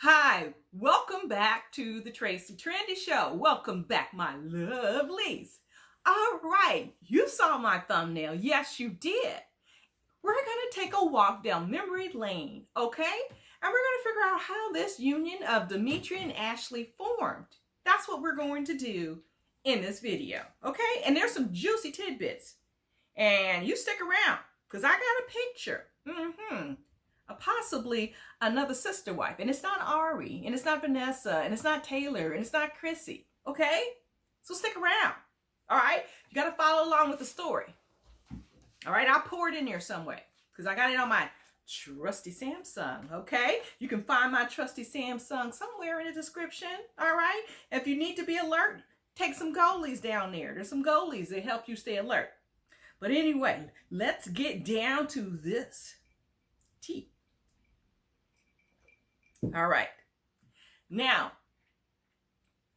Hi, welcome back to the Tracie Trendy Show. Welcome back, my lovelies. All right, you saw my thumbnail. Yes, you did. We're going to take a walk down memory lane, okay? And we're going to figure out how this union of Dimitri and Ashley formed. That's what we're going to do in this video, okay? And there's some juicy tidbits. And you stick around, because I got a picture. Possibly another sister wife. And it's not Ari, and it's not Vanessa, and it's not Tayler, and it's not Chrissy. Okay? So stick around. All right? You got to follow along with the story. All right? I'll pour it in there some way because I got it on my trusty Samsung. Okay? You can find my trusty Samsung somewhere in the description. All right? If you need to be alert, take some goalies down there. There's some goalies that help you stay alert. But anyway, let's get down to this tea. All right. Now,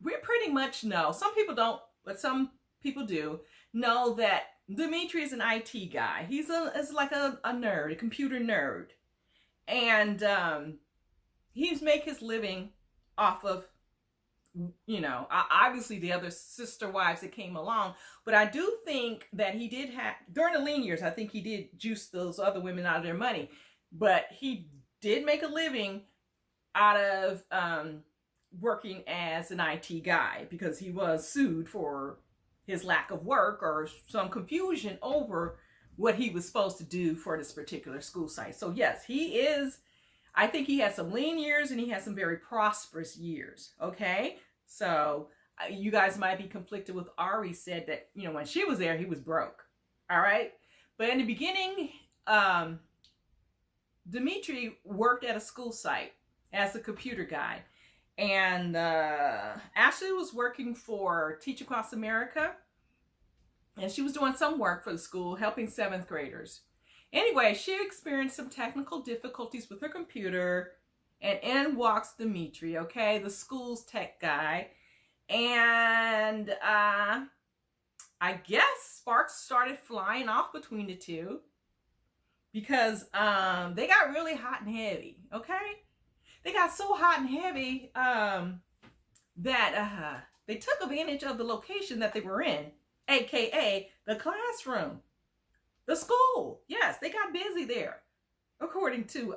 we pretty much know, some people don't, but some people do, know that Dimitri is an IT guy. He's like a nerd, a computer nerd. And he's make his living off of, obviously the other sister wives that came along. But I do think that he did have, during the lean years, I think he did juice those other women out of their money. But he did make a living out of working as an IT guy because he was sued for his lack of work or some confusion over what he was supposed to do for this particular school site. So yes, he is, I think he has some lean years and he has some very prosperous years. Okay. So you guys might be conflicted with Ari said that, when she was there, he was broke. All right. But in the beginning, Dimitri worked at a school site as a computer guy. And Ashley was working for Teach Across America. And she was doing some work for the school, helping 7th graders. Anyway, she experienced some technical difficulties with her computer. And in walks Dimitri, okay, the school's tech guy. And I guess sparks started flying off between the two. Because they got really hot and heavy, okay? They got so hot and heavy that they took advantage of the location that they were in, aka the classroom, the school. Yes, they got busy there. According to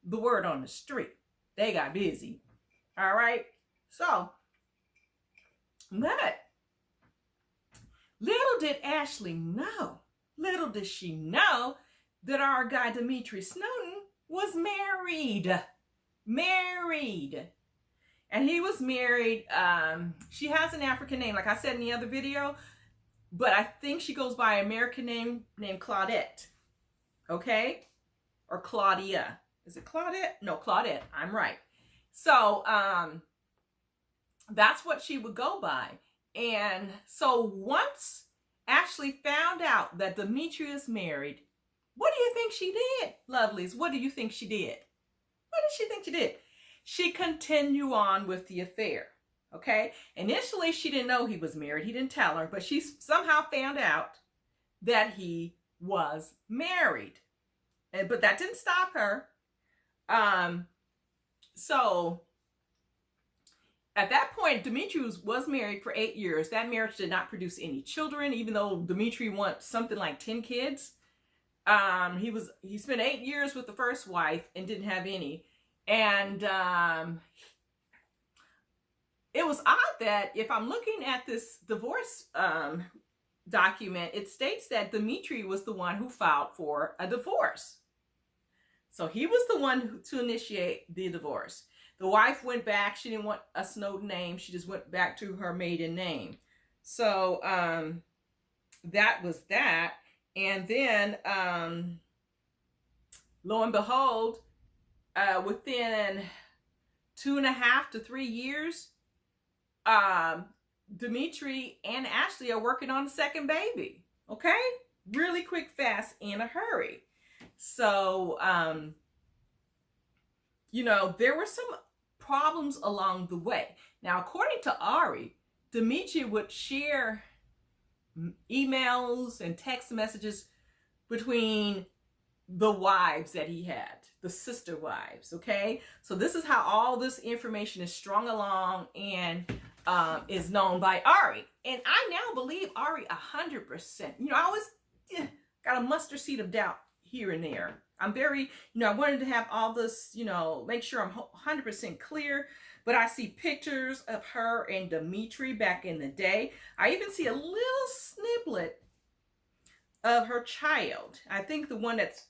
the word on the street, they got busy. All right. So, but little did Ashley know, little did she know that our guy Dimitri Snowden was married. And he was married. She has an African name, like I said in the other video, but I think she goes by an American name named Claudette. Okay? Or Claudia. Is it Claudette? No, Claudette. I'm right. So that's what she would go by. And so once Ashley found out that Dimitri is married, what do you think she did, lovelies? What do you think she did? What did she think she did? She continued on with the affair, okay? Initially, she didn't know he was married. He didn't tell her, but she somehow found out that he was married. But that didn't stop her. So at that point, Dimitri was married for 8 years. That marriage did not produce any children, even though Dimitri wants something like 10 kids. He spent 8 years with the first wife and didn't have any. And it was odd that if I'm looking at this divorce document, it states that Dimitri was the one who filed for a divorce. So he was the one to initiate the divorce. The wife went back. She didn't want a Snowden name. She just went back to her maiden name. So that was that. And then, lo and behold, within 2.5 to 3 years, Dimitri and Ashley are working on the second baby. Okay? Really quick, fast, in a hurry. So, there were some problems along the way. Now, according to Ari, Dimitri would share emails and text messages between the wives that he had, the sister wives, okay? So this is how all this information is strung along and is known by Ari. And I now believe Ari 100%. You know, I always got a mustard seed of doubt here and there. I'm very, you know, I wanted to have all this, you know, make sure I'm 100% clear. But I see pictures of her and Dimitri back in the day. I even see a little sniplet of her child. I think the one that's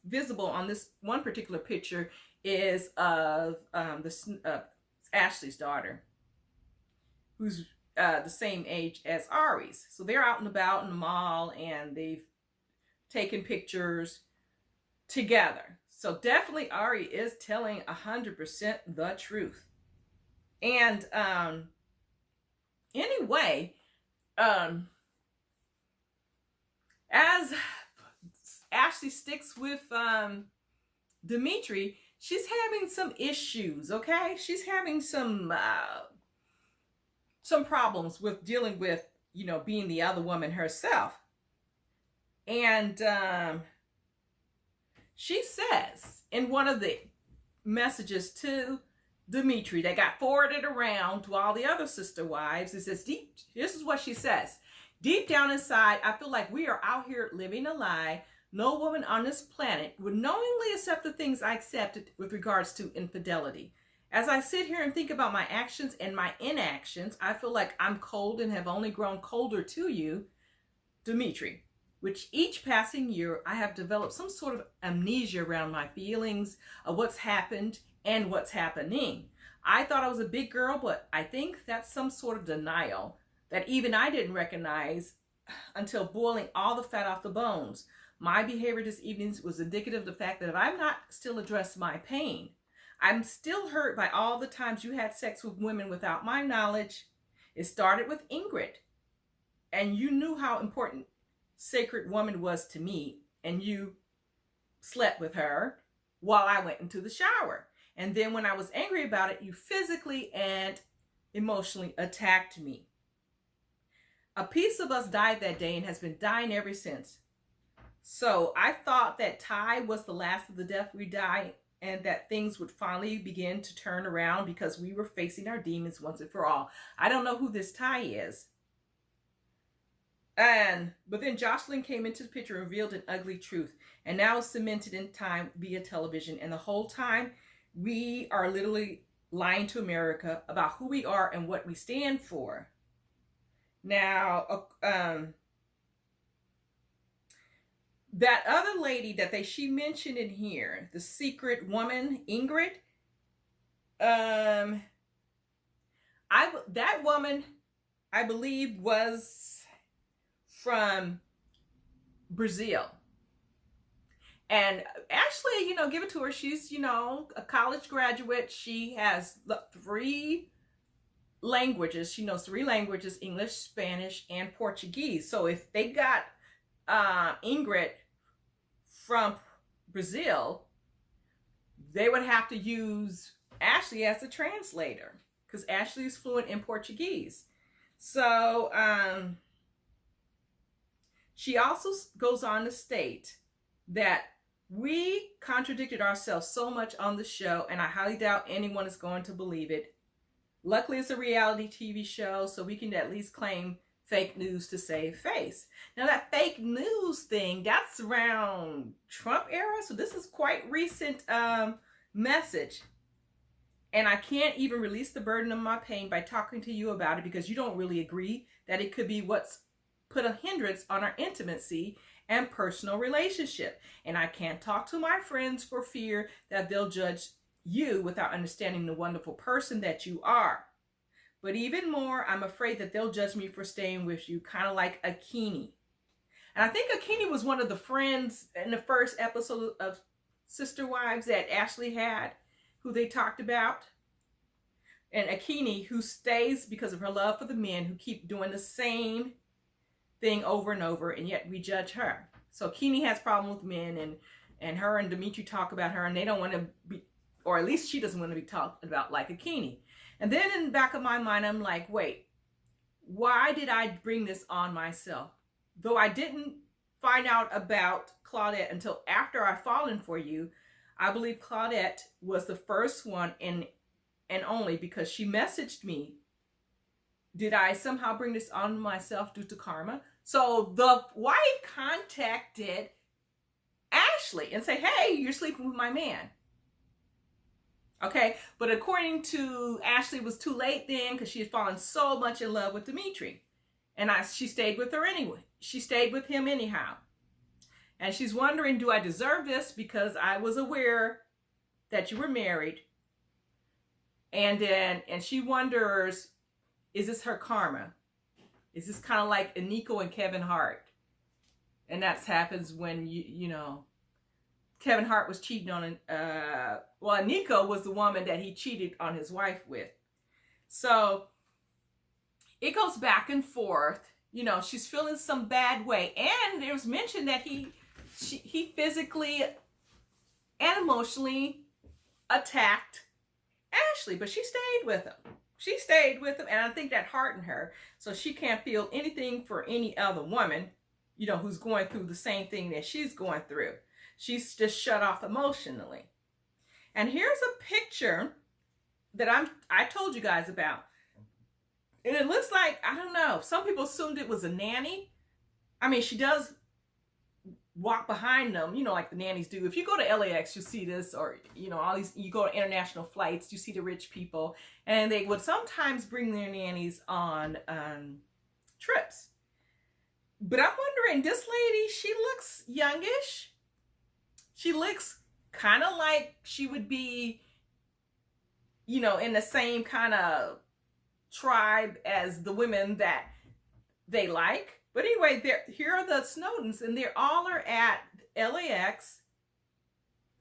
visible on this one particular picture is of Ashley's daughter, who's the same age as Ari's. So they're out and about in the mall, and they've taken pictures together. So definitely Ari is telling 100% the truth. And anyway, as Ashley sticks with Dimitri, she's having some issues, okay? She's having some problems with dealing with, you know, being the other woman herself. And she says in one of the messages to Dimitri that got forwarded around to all the other sister wives, it says, this is what she says: deep down inside, I feel like we are out here living a lie. No woman on this planet would knowingly accept the things I accepted with regards to infidelity. As I sit here and think about my actions and my inactions, I feel like I'm cold and have only grown colder to you, Dimitri. Which each passing year, I have developed some sort of amnesia around my feelings of what's happened and what's happening. I thought I was a big girl, but I think that's some sort of denial that even I didn't recognize until boiling all the fat off the bones. My behavior this evening was indicative of the fact that if I'm not still addressed my pain, I'm still hurt by all the times you had sex with women without my knowledge. It started with Ingrid, and you knew how important sacred woman was to me, and you slept with her while I went into the shower. And then when I was angry about it, you physically and emotionally attacked me. A piece of us died that day and has been dying ever since. So I thought that Ty was the last of the death we die, and that things would finally begin to turn around because we were facing our demons once and for all. I don't know who this Ty is. But then Jocelyn came into the picture and revealed an ugly truth, and now it's cemented in time via television. And the whole time, we are literally lying to America about who we are and what we stand for. Now, that other lady that she mentioned in here, the secret woman, Ingrid, that woman, I believe, was from Brazil. And actually, you know, give it to her. She's, you know, a college graduate. She has 3 languages. She knows 3 languages: English, Spanish, and Portuguese. So if they got Ingrid from Brazil, they would have to use Ashley as a translator, because Ashley is fluent in Portuguese. So she also goes on to state that we contradicted ourselves so much on the show, and I highly doubt anyone is going to believe it. Luckily, it's a reality TV show, so we can at least claim fake news to save face. Now, that fake news thing, that's around Trump era, so this is quite recent message. And I can't even release the burden of my pain by talking to you about it, because you don't really agree that it could be what's put a hindrance on our intimacy and personal relationship. And I can't talk to my friends for fear that they'll judge you without understanding the wonderful person that you are. But even more, I'm afraid that they'll judge me for staying with you, kind of like Akini. And I think Akini was one of the friends in the first episode of Sister Wives that Ashley had, who they talked about. And Akini, who stays because of her love for the men who keep doing the same thing over and over, and yet we judge her. So Akini has problem with men, and her and Dimitri talk about her, and they don't want to be, or at least she doesn't want to be talked about like Akini. And then in the back of my mind, I'm like, wait, why did I bring this on myself? Though I didn't find out about Claudette until after I fallen for you, I believe Claudette was the first one and only, because she messaged me. Did I somehow bring this on myself due to karma? So the wife contacted Ashley and say, hey, you're sleeping with my man. Okay, but according to Ashley, it was too late then because she had fallen so much in love with Dimitri. And she stayed with her anyway. She stayed with him anyhow. And she's wondering, do I deserve this because I was aware that you were married? And she wonders, is this her karma? Is this kind of like Nico and Kevin Hart? And that happens when, you know, Kevin Hart was cheating on, well, Nico was the woman that he cheated on his wife with. So it goes back and forth. You know, she's feeling some bad way. And there's mention that he physically and emotionally attacked Ashley, but she stayed with him. She stayed with him, and I think that heartened her. So she can't feel anything for any other woman, you know, who's going through the same thing that she's going through. She's just shut off emotionally. And here's a picture that I told you guys about. And it looks like, I don't know, some people assumed it was a nanny. I mean, she does walk behind them, you know, like the nannies do. If you go to LAX, you see this, or, you know, all these, you go to international flights, you see the rich people, and they would sometimes bring their nannies on trips. But I'm wondering, this lady, she looks youngish. She looks kind of like she would be, you know, in the same kind of tribe as the women that they like. But anyway, here are the Snowdens, and they all are at LAX.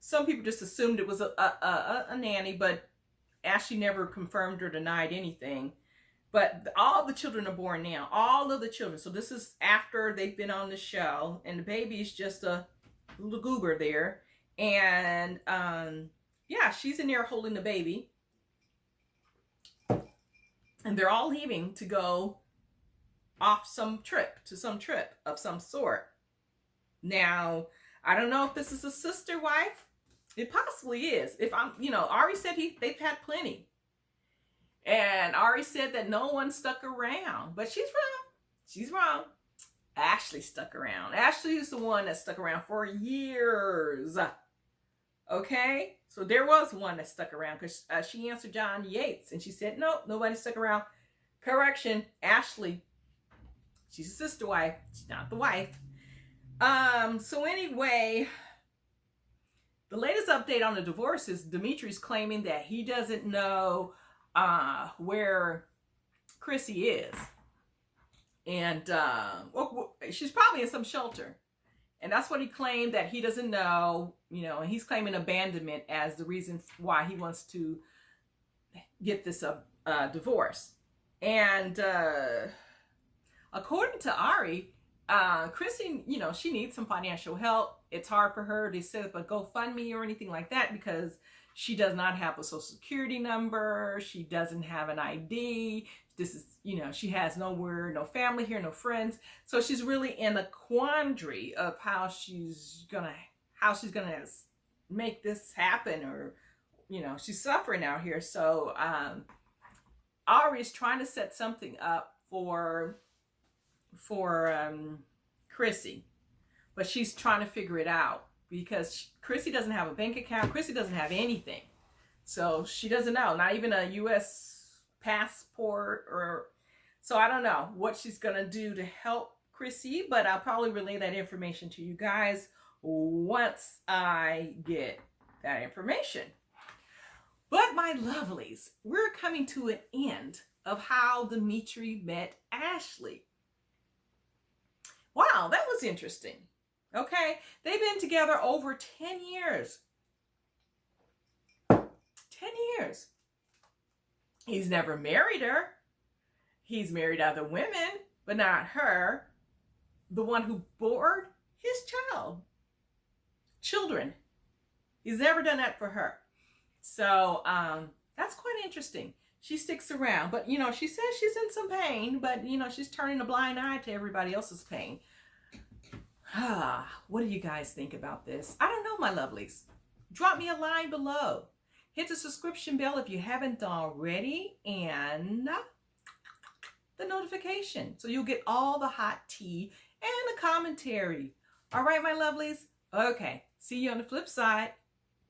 Some people just assumed it was a nanny, but Ashley never confirmed or denied anything. But all the children are born now, all of the children. So this is after they've been on the show, and the baby's just a little goober there. And yeah, she's in there holding the baby. And they're all leaving to go off some trip of some sort. Now, I don't know if this is a sister wife. It possibly is. If I'm, you know, Ari said they've had plenty. And Ari said that no one stuck around, but she's wrong. She's wrong. Ashley stuck around. Ashley is the one that stuck around for years. Okay? So there was one that stuck around because she answered John Yates and she said, no, nobody stuck around. Correction, Ashley. She's a sister wife. She's not the wife. So anyway, the latest update on the divorce is Dimitri's claiming that he doesn't know where Chrissy is. And well, she's probably in some shelter. And that's what he claimed, that he doesn't know, you know, and he's claiming abandonment as the reason why he wants to get this divorce. And according to Ari, Chrissy, you know, she needs some financial help. It's hard for her to set up a GoFundMe or anything like that because she does not have a social security number. She doesn't have an ID. This is, you know, she has nowhere, no family here, no friends. So she's really in a quandary of how she's gonna make this happen, or, you know, she's suffering out here. So Ari's trying to set something up for Chrissy, but she's trying to figure it out because Chrissy doesn't have a bank account. Chrissy doesn't have anything, so she doesn't know, not even a U.S. passport, or so I don't know what she's gonna do to help Chrissy, but I'll probably relay that information to you guys once I get that information. But my lovelies, we're coming to an end of how Dimitri met Ashley. Wow, that was interesting. Okay, they've been together over 10 years. 10 years. He's never married her. He's married other women, but not her. The one who bore his children. He's never done that for her. So that's quite interesting. She sticks around, but you know, she says she's in some pain, but you know, she's turning a blind eye to everybody else's pain. What do you guys think about this? I don't know, my lovelies. drop me a line below. Hit the subscription bell if you haven't already, and the notification, so you'll get all the hot tea and the commentary. All right, my lovelies. Okay, see you on the flip side.